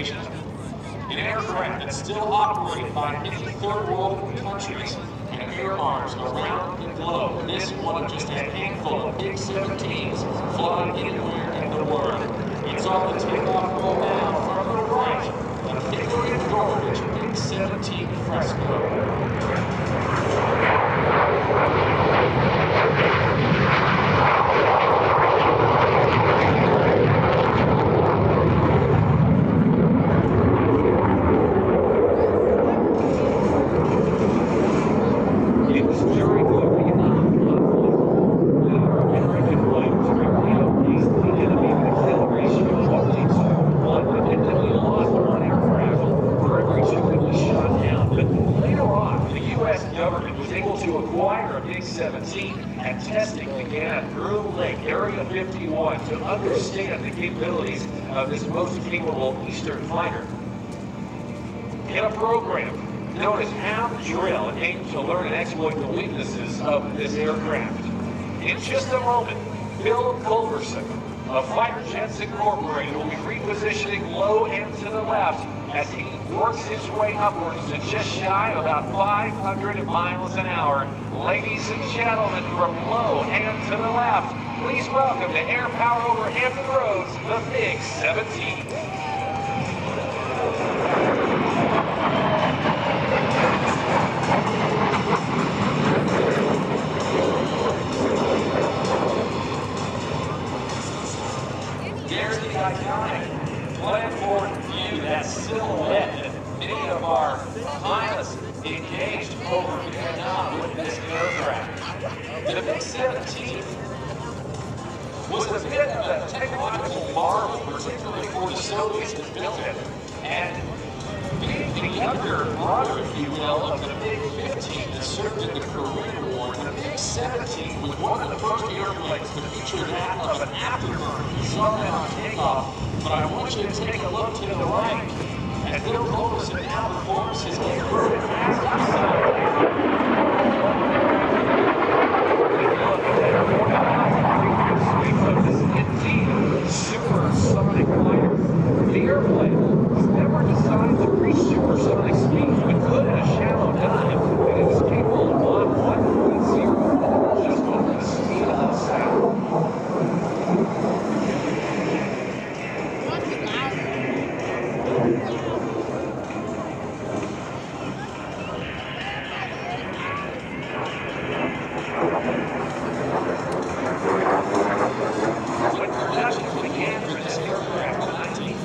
transportation. An aircraft that's still operated by many third world countries and air arms around the globe. This one of just a handful of MiG-17s flying anywhere in the world. It's on the takeoff roll now from the right, a Victory Gorge MiG-17 Fresco. And testing began at Groom Lake, Area 51, to understand the capabilities of this most capable Eastern fighter. In a program known as Ham Drill, it aims to learn and exploit the weaknesses of this aircraft. In just a moment, Bill Culberson of FIGHTERJETS Inc. will be repositioning low and to the left as he works his way upwards to just shy of about 500 miles an hour. Ladies and gentlemen, from low and to the left, please welcome to Air Power over Hampton Roads, the MiG-17. There's the iconic platform view, that silhouette that many of our pilots engaged over Vietnam with this aircraft. The MiG-17 was a bit of a technological marvel, particularly for the Soviets that built it. And being the younger brother, if you will, of the MiG-15 that served in the Korean War, the MiG-17 was one of the first airplanes to feature that of an afterburner. You saw that on takeoff, but I want you to take a look to the right. And Bill Culberson now performs his inverted master salto. Of this indeed supersonic fighter. The airplane was never designed to reach supersonic speeds, but could at a shallow dive, and it is capable of Mach 1.0, just over the speed of sound. When production began for this aircraft in the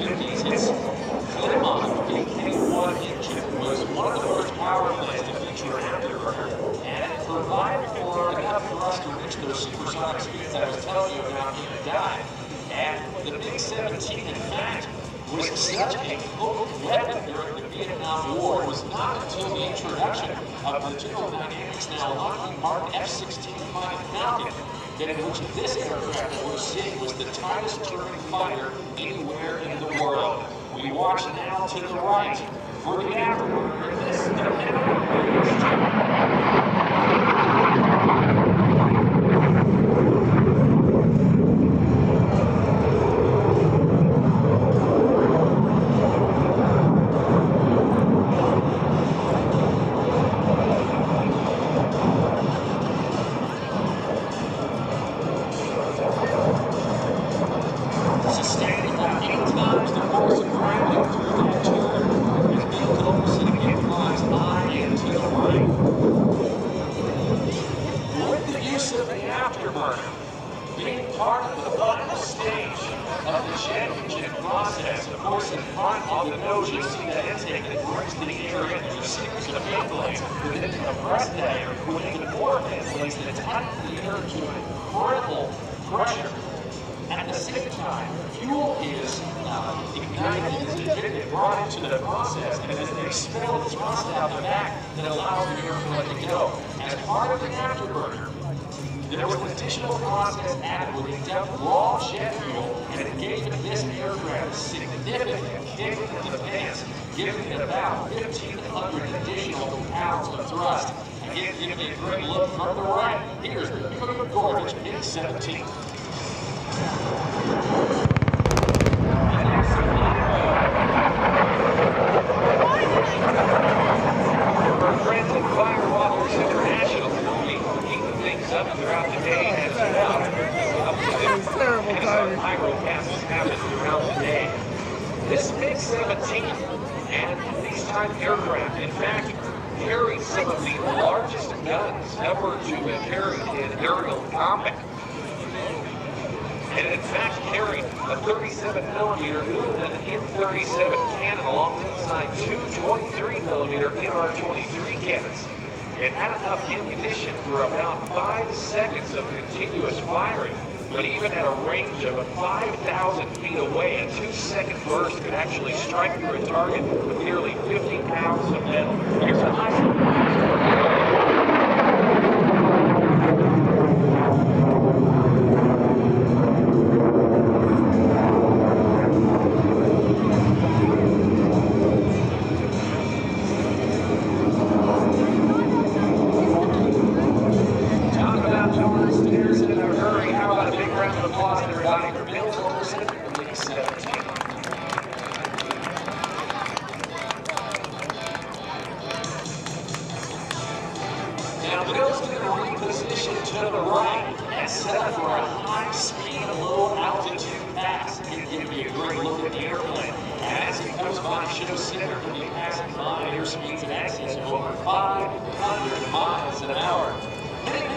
1950s, its Plymouth AK-1 engine was one of the first power plants to feature an afterburner, and it provided for enough thrust to reach those supersonic speeds I was telling you about in the dive. And the MiG-17, in fact, was such a potent weapon during the Vietnam War. It was not until the introduction of the General Dynamics now Lockheed Martin F-16 Falcon that in which this aircraft that we're seeing was the tightest turning fighter anywhere in the world. We watch now to the right for the afterburner in this sustaining about 8 times the force of gravity through that turn, as Bill Culberson again flies high and to the right. With the use of the afterburner being part of the final stage of the jet engine process, of course, in front of the nose, you see that intake that brings the air in. There's a series of fan blades that then compress that air, with even more fan blades that tighten the air to an incredible pressure. At the same time, fuel is ignited, is ejected, brought into the process, and then the expel is thrust out the back that allows the air to let it go. As part of the afterburner, there was an additional process added with inject raw jet fuel, and it gave this aircraft a significant kick in the pants, giving it about 1,500 additional pounds of thrust. Again, give me a great look from the right. Here's the beautiful, gorgeous MiG-17. And there's some This MiG-17 and these type aircraft, in fact, carry some of the largest guns ever to be carried in aerial combat. And in fact carried a 37mm Newton M37 cannon alongside two 23mm NR-23 cannons. It had enough ammunition for about 5 seconds of continuous firing, but even at a range of 5,000 feet away, a 2-second burst could actually strike through a target with nearly 50 pounds of metal. Here's a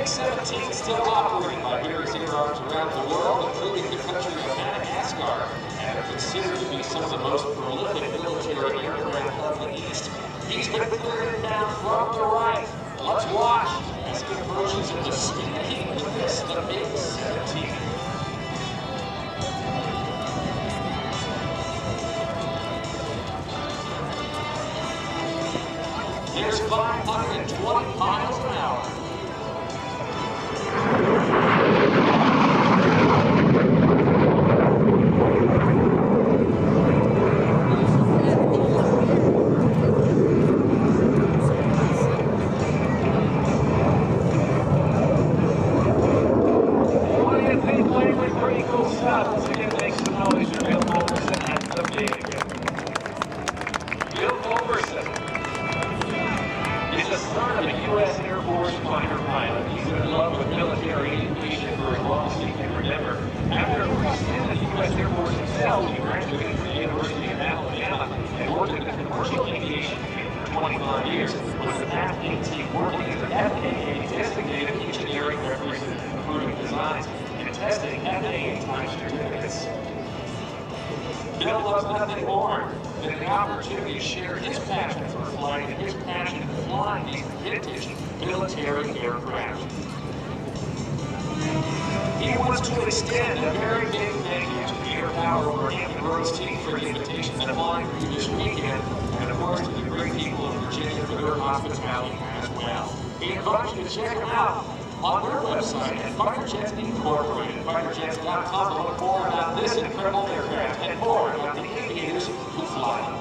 MiG-17 still operating by various air arms around the world, including the country of Madagascar, and are considered to be some of the most prolific military aircraft of the East. He's been cleared down from the right. Let's watch as he approaches at the speed of heat with this, the MiG-17. There's 520 miles an hour. What do you think, Langley? Pretty cool stuff. Let's again make some noise for Bill Culberson at the MiG. Bill Culberson is the son of a U.S. Air Force fighter pilot. He's been in love with military aviation for as long as he can remember. After a brief stint in the U.S. Air Force himself, he graduated from the University of Alabama and worked in the commercial aviation field for 25 years. Was an FIGHTERJETS working as an FAA designated engineering representative, improving designs and testing FAA-type certificates. Bill loves nothing more than the opportunity to share his passion for flying and his passion for flying these vintage military aircraft. He wants to extend a very big thank you to the Air Power over Hampton Roads team for the invitation to fly for you this weekend, and of course to the great people of Virginia for their hospitality as well. He invites you to check them out on their website at FIGHTERJETS Incorporated, FIGHTERJETS.com, to learn more about this incredible aircraft and more about the aviators who fly them.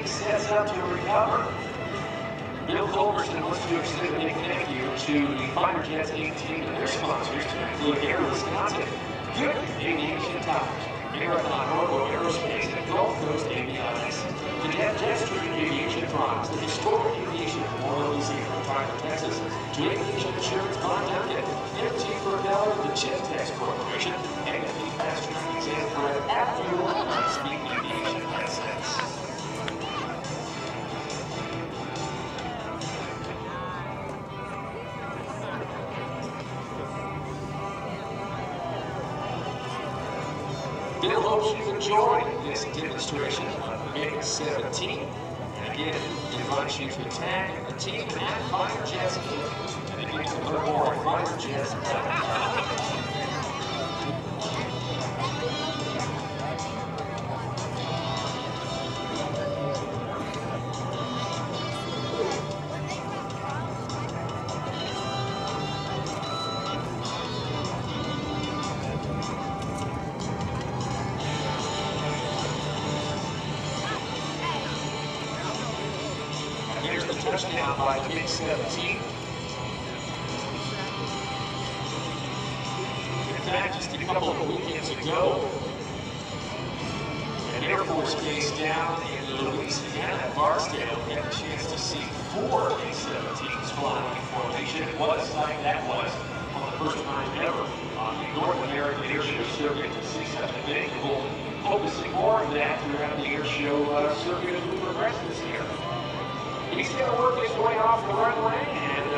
Sets up to recover. Bill Culberson wants to extend a big thank you to the FIGHTERJETS INC team and their sponsors to include Air Wisconsin, Good Aviation Towers, Marathon Orbital Aerospace, and Gulf Coast Avionics, the Jet Street Aviation Products, the Historic Aviation Memorial Museum in Tyler, Texas, to Aviation Insurance by Duncan, MT Propeller, the Chintex Corporation, and the Fast Trains and Fred at Fuel and Speed Aviation Assets. Bill hopes you enjoyed this demonstration of the MiG-17, and again, invites you to tag the team at FIGHTERJETS Inc. and again to learn more at FIGHTERJETS.com. touchdown by the MiG-17. In fact, just a couple of weekends ago, at Air Force Base down in Louisiana at Barstow, we had a chance to see 4 MiG-17s flying in formation. That was on the first time ever on the North American Airshow circuit to see such a thing. We'll hope to see more of that throughout the Airshow circuit as we progress this year. He's going to work his way off the runway and